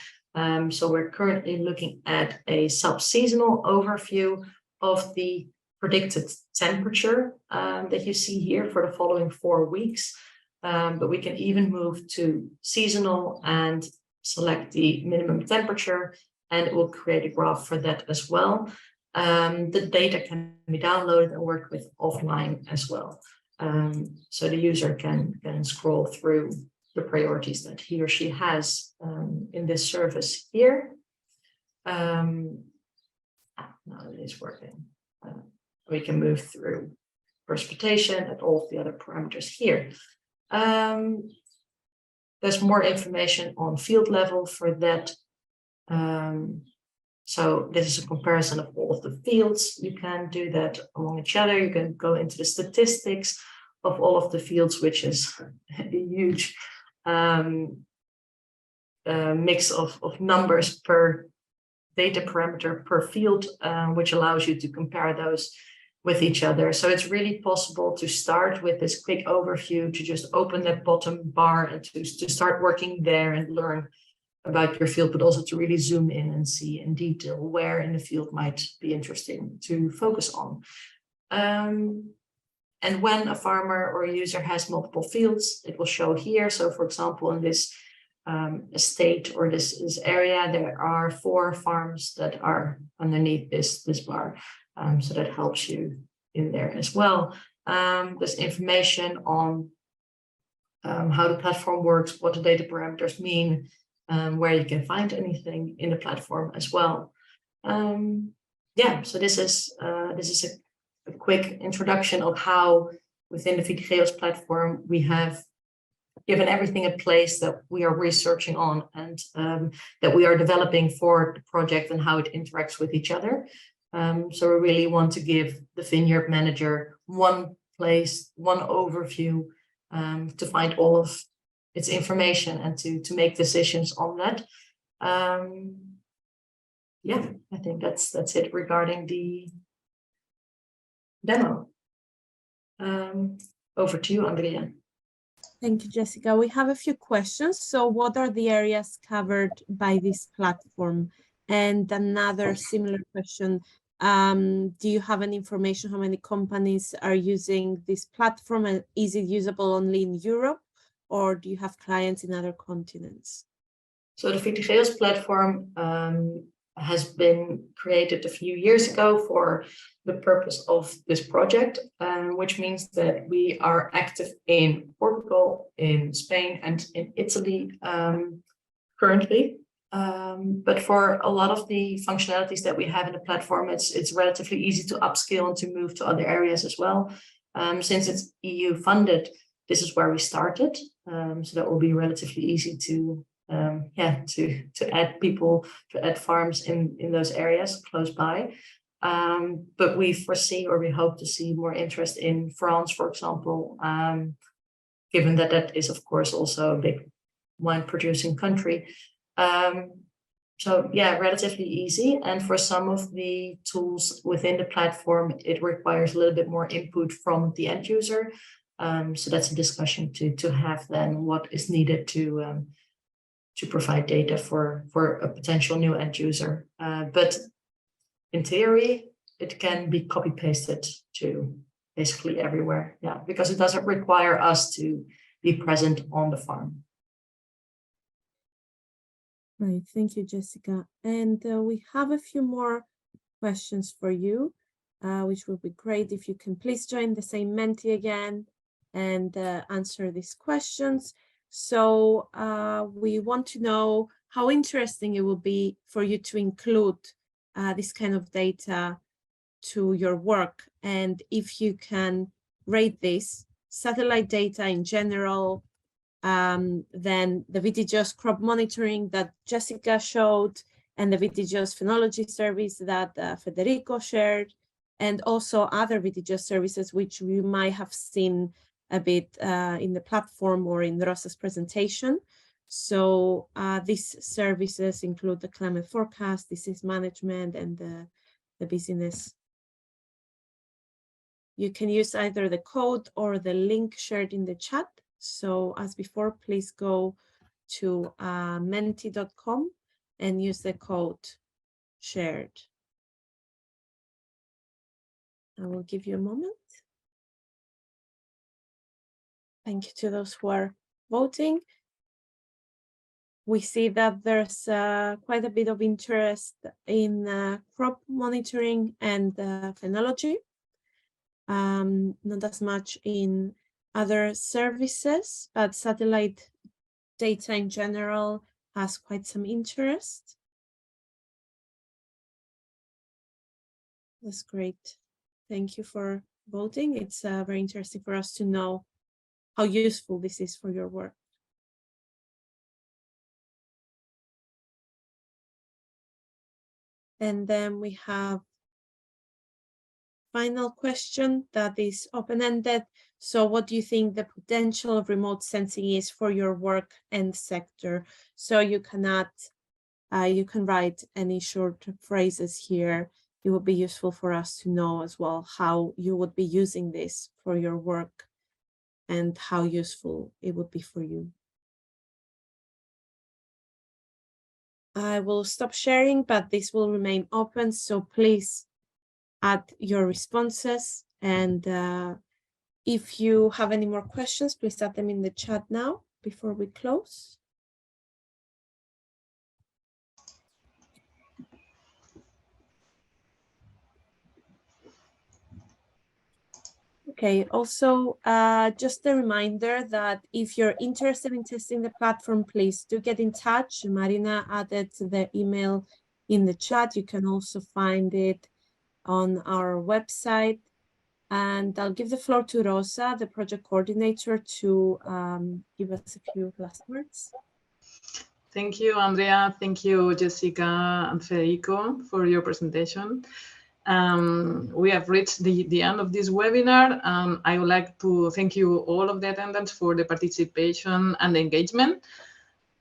So we're currently looking at a sub-seasonal overview of the predicted temperature that you see here for the following 4 weeks. But we can even move to seasonal and select the minimum temperature, and it will create a graph for that as well. The data can be downloaded and worked with offline as well. So the user can scroll through the priorities that he or she has in this service here. Now it is working. We can move through precipitation and all of the other parameters here. There's more information on field level for that. So this is a comparison of all of the fields. You can do that among each other. You can go into the statistics of all of the fields, which is a huge mix of numbers per data parameter per field, which allows you to compare those with each other. So it's really possible to start with this quick overview, to just open that bottom bar and to start working there and learn about your field, but also to really zoom in and see in detail where in the field might be interesting to focus on. And when a farmer or a user has multiple fields, it will show here. So for example, in this estate or this area, there are 4 farms that are underneath this bar. So that helps you in there as well. There's information on how the platform works, what the data parameters mean, where you can find anything in the platform as well. Yeah, so this is a quick introduction of how within the VitiGEOSS platform we have given everything a place that we are researching on and that we are developing for the project and how it interacts with each other. So we really want to give the Vineyard manager one place, one overview to find all of its information and to make decisions on that. Yeah, I think that's it regarding the demo. Over to you, Andrea. Thank you, Jessica. We have a few questions. So what are the areas covered by this platform? And another similar question, do you have any information how many companies are using this platform, and is it usable only in Europe, or do you have clients in other continents? So the VitiGEOSS platform has been created a few years ago for the purpose of this project, which means that we are active in Portugal, in Spain, and in Italy currently. But for a lot of the functionalities that we have in the platform, it's relatively easy to upskill and to move to other areas as well. Since it's EU funded, this is where we started. So that will be relatively easy to add people, to add farms in those areas close by. But we foresee, or we hope to see, more interest in France, for example, given that that is, of course, also a big wine producing country. So yeah, relatively easy. And for some of the tools within the platform, it requires a little bit more input from the end user. So that's a discussion to have then, what is needed to provide data for a potential new end user. But in theory, it can be copy pasted to basically everywhere. Yeah, because it doesn't require us to be present on the farm. Right, thank you, Jessica. And we have a few more questions for you, which would be great if you can please join the same Menti again and answer these questions. So we want to know how interesting it will be for you to include this kind of data to your work, and if you can rate this satellite data in general, then the VitiGEOSS crop monitoring that Jessica showed, and the VitiGEOSS phenology service that Federico shared, and also other VitiGEOSS services which you might have seen a bit in the platform or in Rosa's presentation. So these services include the climate forecast, disease management, and the business. You can use either the code or the link shared in the chat. So as before, please go to menti.com and use the code shared. I will give you a moment. Thank you to those who are voting. We see that there's quite a bit of interest in crop monitoring and phenology, not as much in other services, but satellite data in general has quite some interest. That's great. Thank you for voting. It's very interesting for us to know how useful this is for your work. And then we have final question that is open-ended. So what do you think the potential of remote sensing is for your work and sector? So you cannot, you can write any short phrases here. It would be useful for us to know as well how you would be using this for your work and how useful it would be for you. I will stop sharing, but this will remain open. So please add your responses. And if you have any more questions, please add them in the chat now before we close. Okay, also just a reminder that if you're interested in testing the platform, please do get in touch. Marina added the email in the chat. You can also find it on our website. And I'll give the floor to Rosa, the project coordinator, to give us a few last words. Thank you, Andrea. Thank you, Jessica and Federico, for your presentation. We have reached the end of this webinar. I would like to thank you all of the attendants for the participation and the engagement.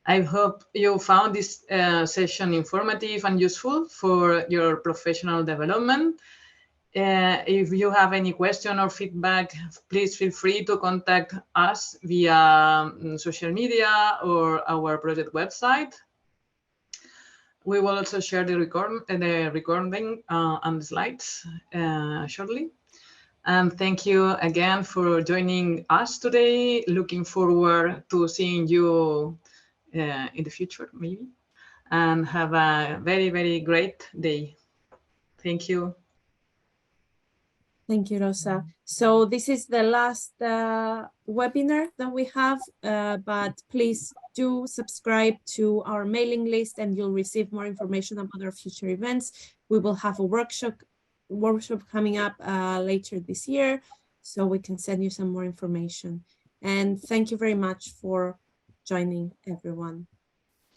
I hope you found this session informative and useful for your professional development. If you have any question or feedback, please feel free to contact us via social media or our project website. We will also share the recording and the slides shortly. And thank you again for joining us today. Looking forward to seeing you in the future, maybe. And have a very, very great day. Thank you. Thank you, Rosa. So this is the last webinar that we have, but please do subscribe to our mailing list and you'll receive more information about our future events. We will have a workshop coming up later this year, so we can send you some more information. And thank you very much for joining, everyone.